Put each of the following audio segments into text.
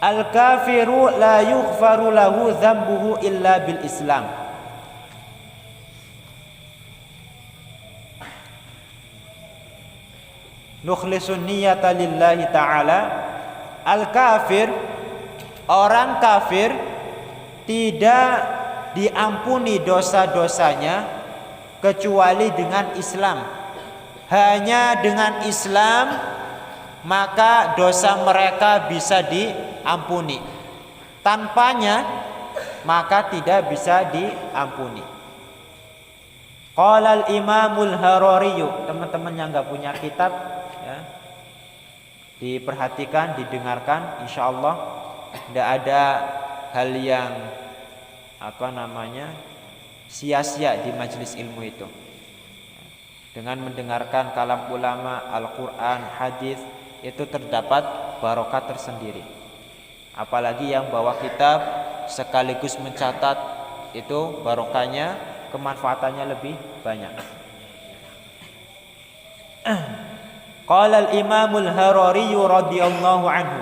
Al-kafiru la yughfaru lahu dzambuhu illa bil Islam. Nukhlisun niyata lillahi ta'ala. Al-kafir, orang kafir tidak diampuni dosa-dosanya kecuali dengan Islam. Hanya dengan Islam maka dosa mereka bisa diampuni. Tanpanya maka tidak bisa diampuni. Qala al-Imamul Harari, teman-teman yang enggak punya kitab ya, diperhatikan, didengarkan, insyaallah tidak ada hal yang sia-sia di majelis ilmu itu. Dengan mendengarkan kalam ulama, Al-Quran, hadis, itu terdapat barokah tersendiri. Apalagi yang bawa kitab sekaligus mencatat, itu barokahnya, kemanfaatannya lebih banyak. Qala al-Imamul Harari radhiyallahu anhu,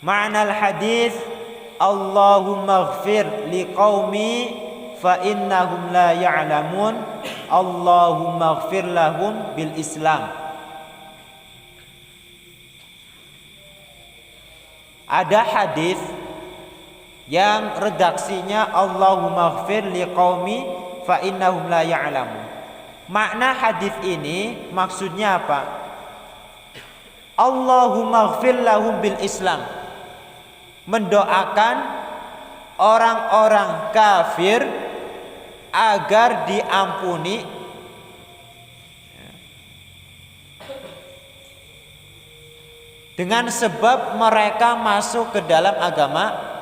ma'na al-hadis Allahumma ighfir liqaumi fa innahum la ya'lamun, Allahumma ighfir lahum bil Islam. Ada hadis yang redaksinya Allahumma ighfir liqaumi fa innahum la ya'lamun. Makna hadis ini maksudnya apa? Allahumma ighfir lahum bil Islam, mendoakan orang-orang kafir agar diampuni dengan sebab mereka masuk ke dalam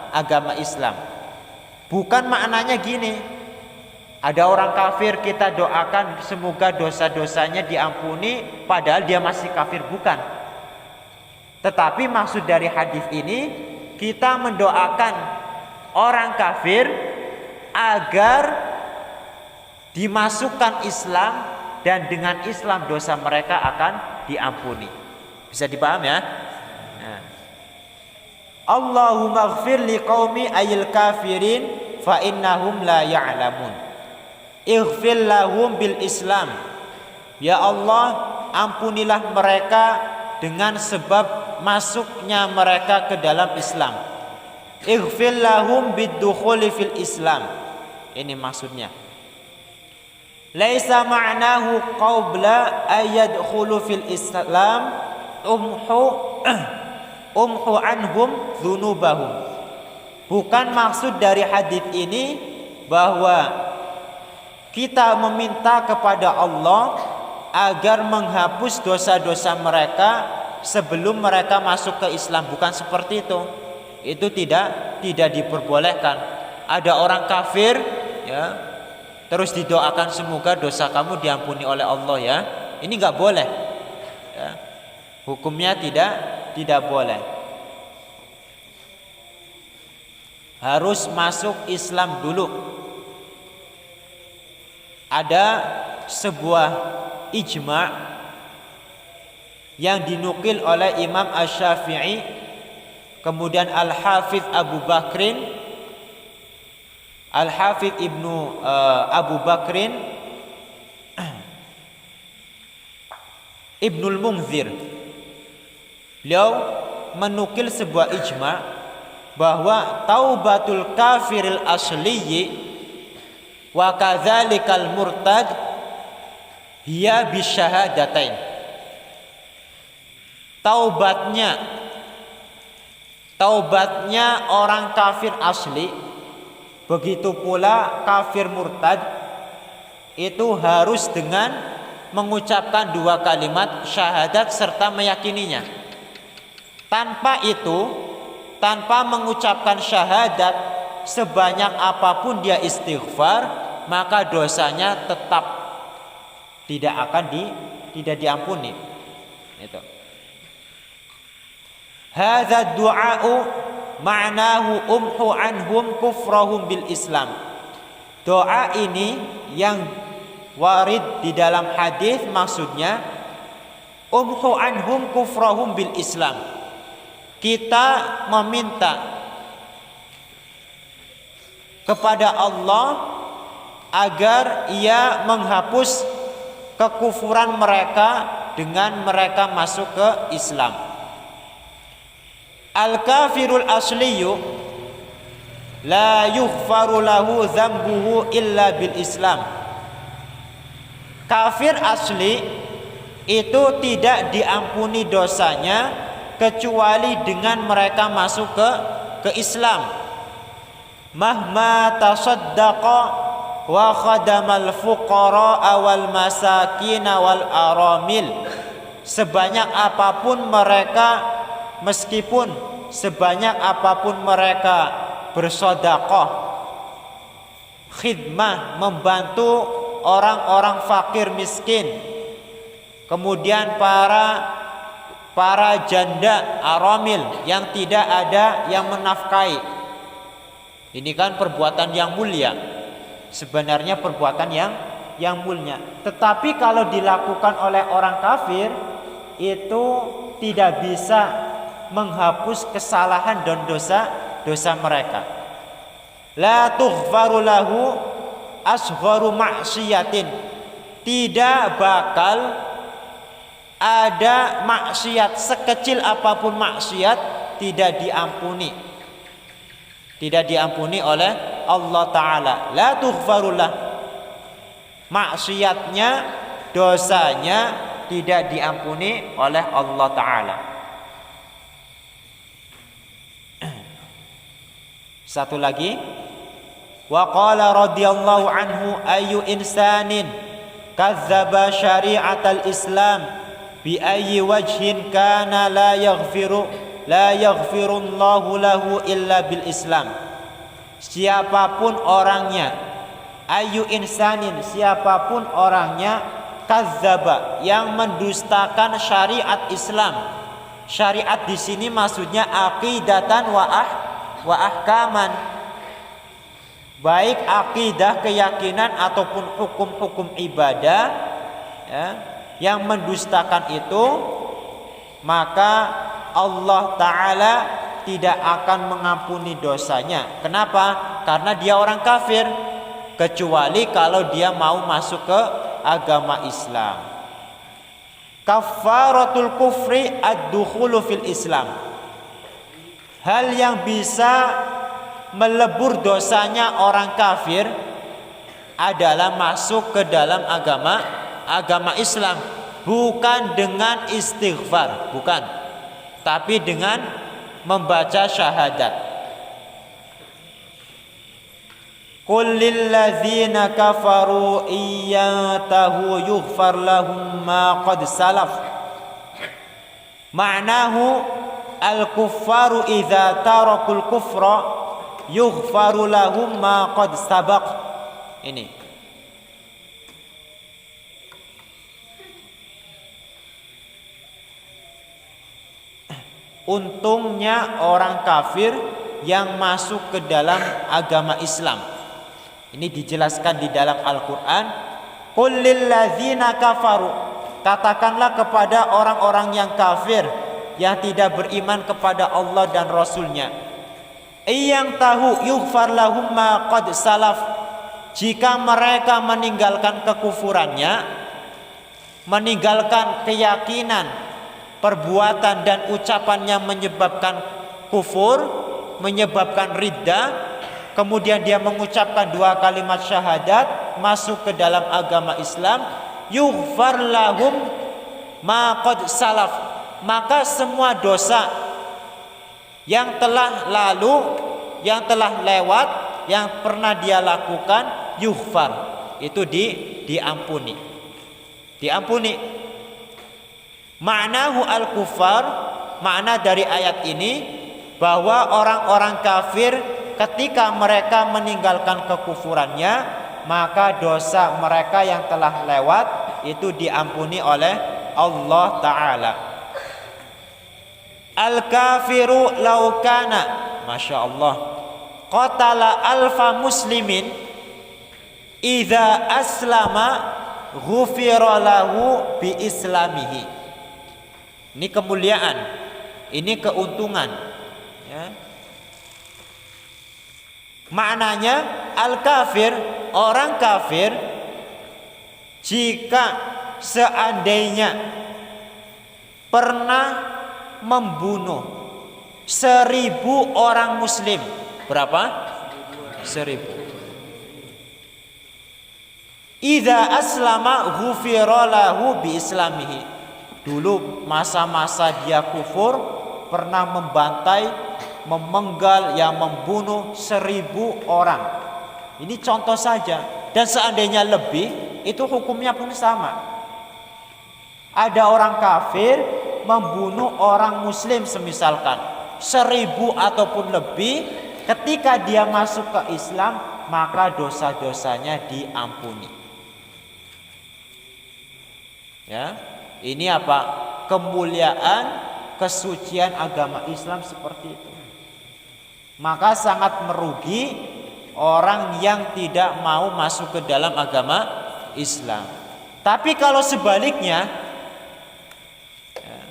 agama Islam. Bukan maknanya gini, ada orang kafir kita doakan semoga dosa-dosanya diampuni padahal dia masih kafir, bukan. Tetapi maksud dari hadis ini, kita mendoakan orang kafir agar dimasukkan Islam, dan dengan Islam dosa mereka akan diampuni. Bisa dipahami ya? Nah. Allahumma ighfir liqaumi ayil kafirin fa innahum la ya'lamun. Ighfir lahum bil Islam. Ya Allah, ampunilah mereka dengan sebab masuknya mereka ke dalam Islam. Ighfir lahum bid-dukhuli fil Islam. Ini maksudnya. Laisa ma'nahu qabla ayadkhulu fil Islam umhu anhum dzunubahum. Bukan maksud dari hadis ini bahwa kita meminta kepada Allah agar menghapus dosa-dosa mereka sebelum mereka masuk ke Islam. Bukan seperti itu. Itu tidak diperbolehkan. Ada orang kafir ya, terus didoakan semoga dosa kamu diampuni oleh Allah ya. Ini enggak boleh. Ya. Hukumnya tidak boleh. Harus masuk Islam dulu. Ada sebuah ijma' yang dinukil oleh Imam Asy-Syafi'i, kemudian Al-Hafidz Abu Bakrin, Al-Hafidz Ibnu Abu Bakrin, Ibnul Munzir. Beliau menukil sebuah ijma' bahwa taubatul kafiril asliyi wa kadzalikal murtad hiya bisyahadatain. Taubatnya orang kafir asli, begitu pula kafir murtad, itu harus dengan mengucapkan dua kalimat syahadat serta meyakininya. Tanpa itu, tanpa mengucapkan syahadat, sebanyak apapun dia istighfar, maka dosanya tetap tidak diampuni. Itu. Hadza du'a'u ma'nahu umhu anhum kufrahum bil Islam. Doa ini yang warid di dalam hadis maksudnya umhu anhum kufrahum bil Islam. kita meminta kepada Allah agar Ia menghapus kekufuran mereka dengan mereka masuk ke Islam. Al-kafirul asliyu la yughfaru lahu dzambuhu illa bil Islam. Kafir asli itu tidak diampuni dosanya kecuali dengan mereka masuk ke Islam. Mahma tasaddaqa wa khadamal fuqara wal masakin wal aramil. Sebanyak apapun mereka, meskipun sebanyak apapun mereka bersedekah, khidmah, membantu orang-orang fakir miskin, kemudian para janda aramil yang tidak ada yang menafkahi. Ini kan perbuatan yang mulia. Sebenarnya perbuatan yang mulia. Tetapi kalau dilakukan oleh orang kafir itu tidak bisa menghapus kesalahan dan dosa mereka. La tughfaru lahu asgharu maksiatin. Tidak bakal ada maksiat sekecil apapun maksiat tidak diampuni. Tidak diampuni oleh Allah Ta'ala. La tughfaru lah. Maksiatnya, dosanya tidak diampuni oleh Allah Ta'ala. Satu lagi, wa qala radhiyallahu anhu ayu insanin kadzdzaba syari'atal Islam bi ayyi wajhin kana la yaghfirullahu lahu illa bil Islam. Siapapun orangnya, ayu insanin, siapapun orangnya kadzdzaba yang mendustakan syariat Islam. Syariat di sini maksudnya aqidatan wa ahkaman, baik akidah keyakinan ataupun hukum-hukum ibadah ya, yang mendustakan itu, maka Allah Ta'ala tidak akan mengampuni dosanya. Kenapa? Karena dia orang kafir, kecuali kalau dia mau masuk ke agama Islam. Kafaratul kufri ad-dukhulu fil Islam. Hal yang bisa melebur dosanya orang kafir adalah masuk ke dalam agama Islam, bukan dengan istighfar, bukan, tapi dengan membaca syahadat. Qul lil ladzina kafaru iyyantahu yughfar lahum ma qad salaf. Ma'nahu al-kuffaru idza tarakul kufra yughfaru lahum ma qad sabaq. Ini untungnya orang kafir yang masuk ke dalam agama Islam. Ini dijelaskan di dalam Al-Qur'an. Qul lil ladzina kafaru, katakanlah kepada orang-orang yang kafir yang tidak beriman kepada Allah dan Rasulnya, iyang tahu yughfar lahum ma qad salaf, jika mereka meninggalkan kekufurannya, meninggalkan keyakinan, perbuatan dan ucapan yang menyebabkan kufur, menyebabkan riddah, kemudian dia mengucapkan 2 kalimat syahadat, masuk ke dalam agama Islam, yughfar lahum ma qad salaf, maka semua dosa yang telah lalu, yang telah lewat, yang pernah dia lakukan, yughfar, itu diampuni. Diampuni. Ma'nahu al-kufar, makna dari ayat ini bahwa orang-orang kafir ketika mereka meninggalkan kekufurannya, maka dosa mereka yang telah lewat itu diampuni oleh Allah Ta'ala. Al-kafiru laukana, Masya Allah, qatala alfa muslimin idza aslama ghufira lahu bi islamihi. Ini kemuliaan. Ini keuntungan, ya. Maknanya al-kafir, orang kafir, jika seandainya pernah membunuh 1000 orang muslim, berapa? 1000. Idza aslama ghufira lahu bi islamihi. Dulu masa-masa dia kufur, pernah membantai, memenggal, yang membunuh 1000 orang. Ini contoh saja. Dan seandainya lebih, itu hukumnya pun sama. Ada orang kafir membunuh orang muslim semisalkan 1000 ataupun lebih, ketika dia masuk ke Islam, maka dosa-dosanya diampuni. Ya, ini apa? Kemuliaan, kesucian agama Islam seperti itu. Maka sangat merugi orang yang tidak mau masuk ke dalam agama Islam. Tapi kalau sebaliknya, ya,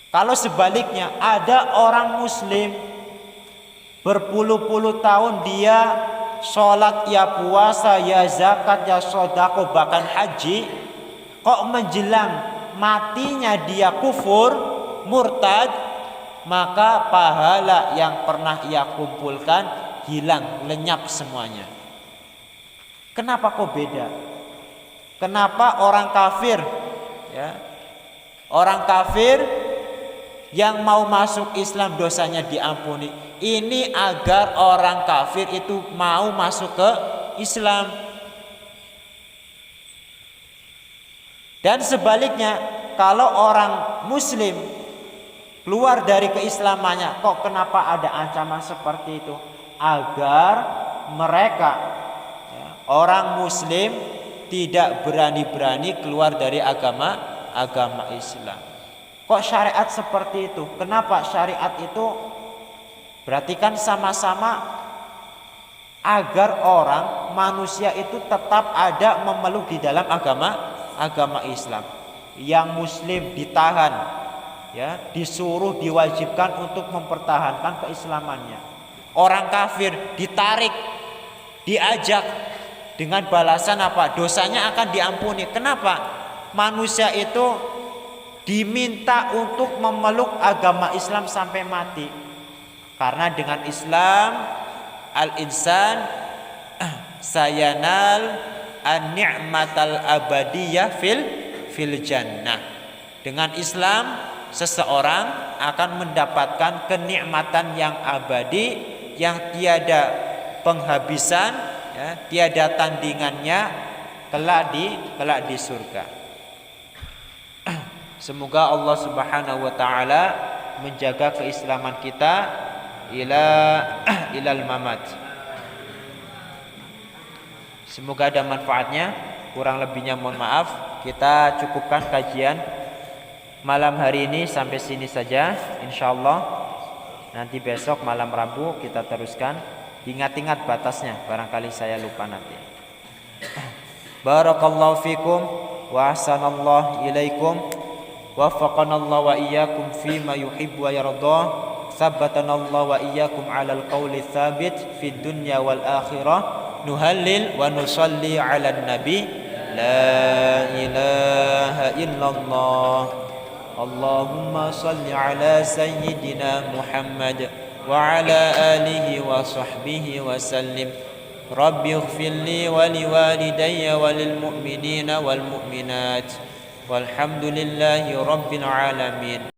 kalau sebaliknya ada orang muslim berpuluh-puluh tahun dia sholat, ya puasa, ya zakat, ya sodako, bahkan haji, kok menjelang matinya dia kufur, murtad, maka pahala yang pernah ia kumpulkan hilang, lenyap semuanya. Kenapa kok beda? Kenapa orang kafir, ya, orang kafir yang mau masuk Islam dosanya diampuni? Ini agar orang kafir itu mau masuk ke Islam. Dan sebaliknya, kalau orang muslim keluar dari keislamannya, kok kenapa ada ancaman seperti itu? Agar mereka, ya, orang muslim tidak berani-berani keluar dari agama Islam. Kok syariat seperti itu? Kenapa syariat itu? Berarti kan sama-sama agar orang, manusia itu tetap ada memeluk di dalam agama Islam. Yang muslim ditahan, ya, disuruh, diwajibkan untuk mempertahankan keislamannya. Orang kafir ditarik, diajak, dengan balasan apa? Dosanya akan diampuni. Kenapa? Manusia itu diminta untuk memeluk agama Islam sampai mati. Karena dengan Islam al-insan sayanal an-ni'matal abadiyah fil jannah. Dengan Islam seseorang akan mendapatkan kenikmatan yang abadi, yang tiada penghabisan, ya, tiada tandingannya kelak di surga. Semoga Allah Subhanahu wa taala menjaga keislaman kita ilal mamat. Semoga ada manfaatnya. Kurang lebihnya mohon maaf. Kita cukupkan kajian malam hari ini sampai sini saja, insyaallah. Nanti besok malam Rabu kita teruskan. Ingat-ingat batasnya, barangkali saya lupa nanti. Barakallahu fikum wa ahsanallahu ilaikum. Waffaqanallahu wa iyyakum fima yuhibbu wa yarda. Sabbatanallahu wa iyyakum 'alal qawli tsabit fid dunya wal akhirah. Nuhallil wa nusalli 'alan nabi. La ilaha illallah. Allahumma salli 'ala sayyidina Muhammad wa 'ala alihi wa sahbihi wa sallim. Rabbi ighfirli wa liwalidayya wa lil mu'minina wal mu'minat. Walhamdulillahi rabbil alamin.